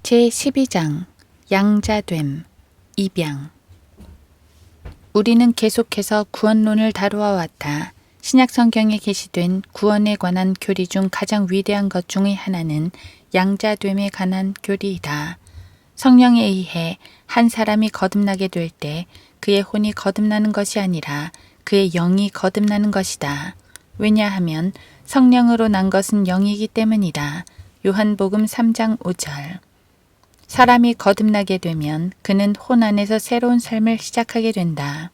제12장 양자됨, 입양. 우리는 계속해서 구원론을 다루어 왔다. 신약성경에 게시된 구원에 관한 교리 중 가장 위대한 것 중의 하나는 양자됨에 관한 교리이다. 성령에 의해 한 사람이 거듭나게 될 때 그의 혼이 거듭나는 것이 아니라 그의 영이 거듭나는 것이다. 왜냐하면 성령으로 난 것은 영이기 때문이다. 요한복음 3장 5절. 사람이 거듭나게 되면 그는 혼 안에서 새로운 삶을 시작하게 된다.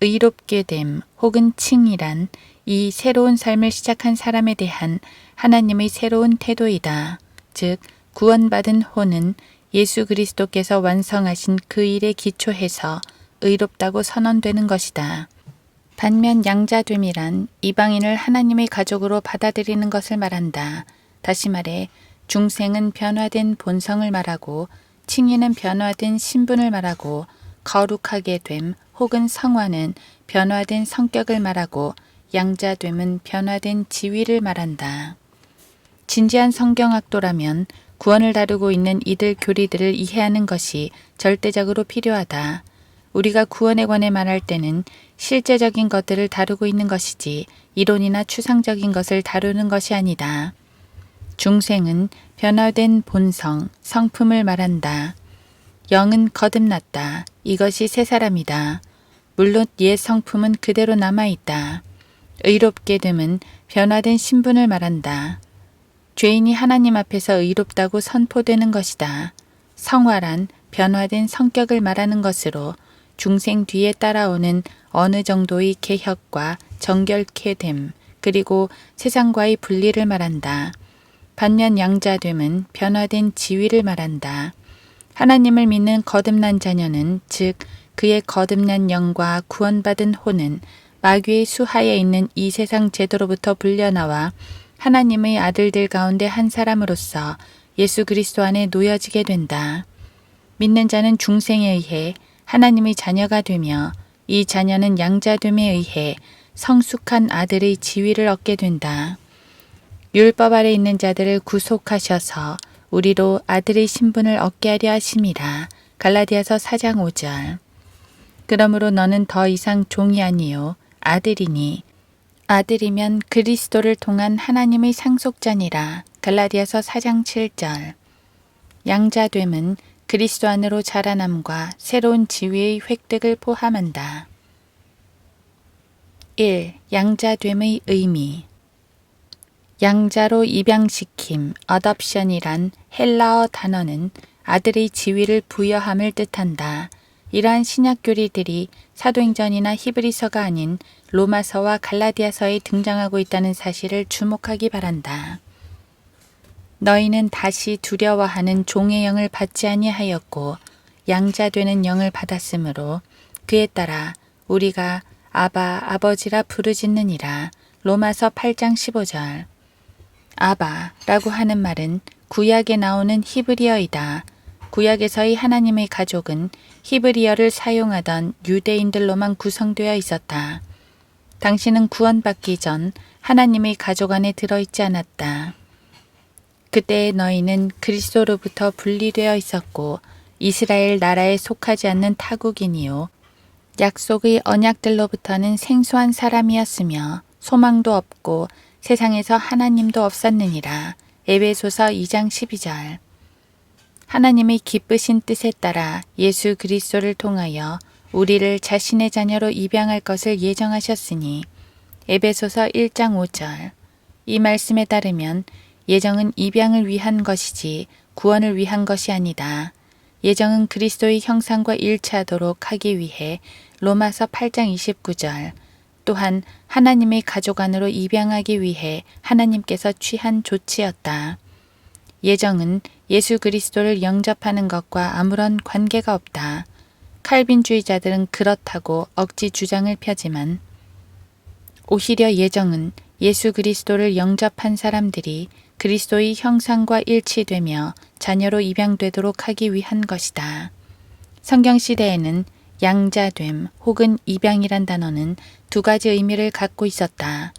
의롭게 됨 혹은 칭이란 이 새로운 삶을 시작한 사람에 대한 하나님의 새로운 태도이다. 즉 구원받은 혼은 예수 그리스도께서 완성하신 그 일에 기초해서 의롭다고 선언되는 것이다. 반면 양자됨이란 이방인을 하나님의 가족으로 받아들이는 것을 말한다. 다시 말해 중생은 변화된 본성을 말하고 칭의는 변화된 신분을 말하고 거룩하게 됨 혹은 성화는 변화된 성격을 말하고 양자됨은 변화된 지위를 말한다. 진지한 성경학도라면 구원을 다루고 있는 이들 교리들을 이해하는 것이 절대적으로 필요하다. 우리가 구원에 관해 말할 때는 실제적인 것들을 다루고 있는 것이지 이론이나 추상적인 것을 다루는 것이 아니다. 중생은 변화된 본성, 성품을 말한다. 영은 거듭났다. 이것이 새 사람이다. 물론 옛 성품은 그대로 남아있다. 의롭게 됨은 변화된 신분을 말한다. 죄인이 하나님 앞에서 의롭다고 선포되는 것이다. 성화란 변화된 성격을 말하는 것으로 중생 뒤에 따라오는 어느 정도의 개혁과 정결케 됨, 그리고 세상과의 분리를 말한다. 반면 양자됨은 변화된 지위를 말한다. 하나님을 믿는 거듭난 자녀는 즉 그의 거듭난 영과 구원받은 혼은 마귀의 수하에 있는 이 세상 제도로부터 불려나와 하나님의 아들들 가운데 한 사람으로서 예수 그리스도 안에 놓여지게 된다. 믿는 자는 중생에 의해 하나님의 자녀가 되며 이 자녀는 양자됨에 의해 성숙한 아들의 지위를 얻게 된다. 율법 아래 있는 자들을 구속하셔서 우리로 아들의 신분을 얻게 하려 하심이라. 갈라디아서 4장 5절. 그러므로 너는 더 이상 종이 아니요 아들이니 아들이면 그리스도를 통한 하나님의 상속자니라. 갈라디아서 4장 7절. 양자됨은 그리스도 안으로 자라남과 새로운 지위의 획득을 포함한다. 1. 양자됨의 의미. 양자로 입양시킴, adoption이란 헬라어 단어는 아들의 지위를 부여함을 뜻한다. 이러한 신약 교리들이 사도행전이나 히브리서가 아닌 로마서와 갈라디아서에 등장하고 있다는 사실을 주목하기 바란다. 너희는 다시 두려워하는 종의 영을 받지 아니하였고 양자되는 영을 받았으므로 그에 따라 우리가 아바, 아버지라 부르짖느니라. 로마서 8장 15절. 아바라고 하는 말은 구약에 나오는 히브리어이다. 구약에서의 하나님의 가족은 히브리어를 사용하던 유대인들로만 구성되어 있었다. 당신은 구원받기 전 하나님의 가족 안에 들어있지 않았다. 그때의 너희는 그리스도로부터 분리되어 있었고 이스라엘 나라에 속하지 않는 타국인이요 약속의 언약들로부터는 생소한 사람이었으며 소망도 없고 세상에서 하나님도 없었느니라. 에베소서 2장 12절. 하나님의 기쁘신 뜻에 따라 예수 그리스도를 통하여 우리를 자신의 자녀로 입양할 것을 예정하셨으니 에베소서 1장 5절. 이 말씀에 따르면 예정은 입양을 위한 것이지 구원을 위한 것이 아니다. 예정은 그리스도의 형상과 일치하도록 하기 위해 로마서 8장 29절. 또한 하나님의 가족 안으로 입양하기 위해 하나님께서 취한 조치였다. 예정은 예수 그리스도를 영접하는 것과 아무런 관계가 없다. 칼빈주의자들은 그렇다고 억지 주장을 펴지만 오히려 예정은 예수 그리스도를 영접한 사람들이 그리스도의 형상과 일치되며 자녀로 입양되도록 하기 위한 것이다. 성경시대에는 양자됨 혹은 입양이란 단어는 두 가지 의미를 갖고 있었다.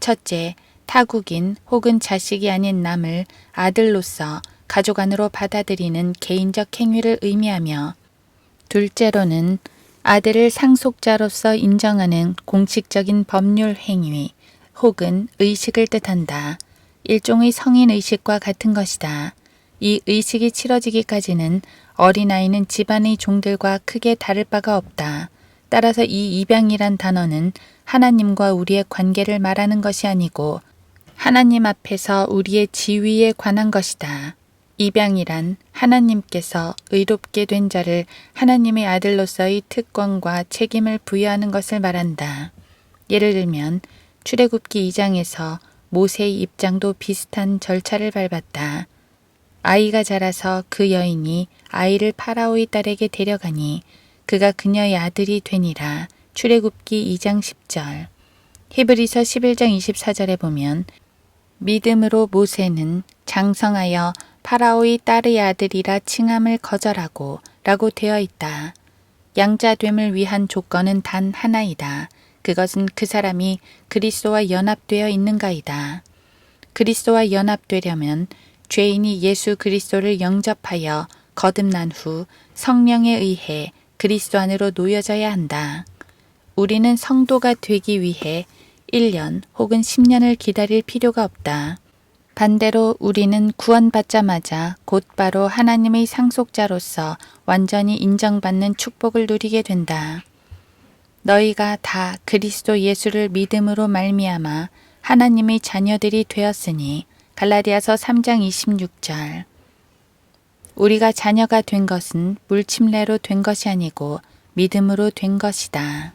첫째, 타국인 혹은 자식이 아닌 남을 아들로서 가족 안으로 받아들이는 개인적 행위를 의미하며 둘째로는 아들을 상속자로서 인정하는 공식적인 법률 행위 혹은 의식을 뜻한다. 일종의 성인 의식과 같은 것이다. 이 의식이 치러지기까지는 어린아이는 집안의 종들과 크게 다를 바가 없다. 따라서 이 입양이란 단어는 하나님과 우리의 관계를 말하는 것이 아니고 하나님 앞에서 우리의 지위에 관한 것이다. 입양이란 하나님께서 의롭게 된 자를 하나님의 아들로서의 특권과 책임을 부여하는 것을 말한다. 예를 들면 출애굽기 2장에서 모세의 입장도 비슷한 절차를 밟았다. 아이가 자라서 그 여인이 아이를 파라오의 딸에게 데려가니 그가 그녀의 아들이 되니라. 출애굽기 2장 10절. 히브리서 11장 24절에 보면 믿음으로 모세는 장성하여 파라오의 딸의 아들이라 칭함을 거절하고 라고 되어 있다. 양자됨을 위한 조건은 단 하나이다. 그것은 그 사람이 그리스도와 연합되어 있는가이다. 그리스도와 연합되려면 죄인이 예수 그리스도를 영접하여 거듭난 후 성령에 의해 그리스도 안으로 놓여져야 한다. 우리는 성도가 되기 위해 1년 혹은 10년을 기다릴 필요가 없다. 반대로 우리는 구원받자마자 곧바로 하나님의 상속자로서 완전히 인정받는 축복을 누리게 된다. 너희가 다 그리스도 예수를 믿음으로 말미암아 하나님의 자녀들이 되었으니 갈라디아서 3장 26절. 우리가 자녀가 된 것은 물침례로 된 것이 아니고 믿음으로 된 것이다.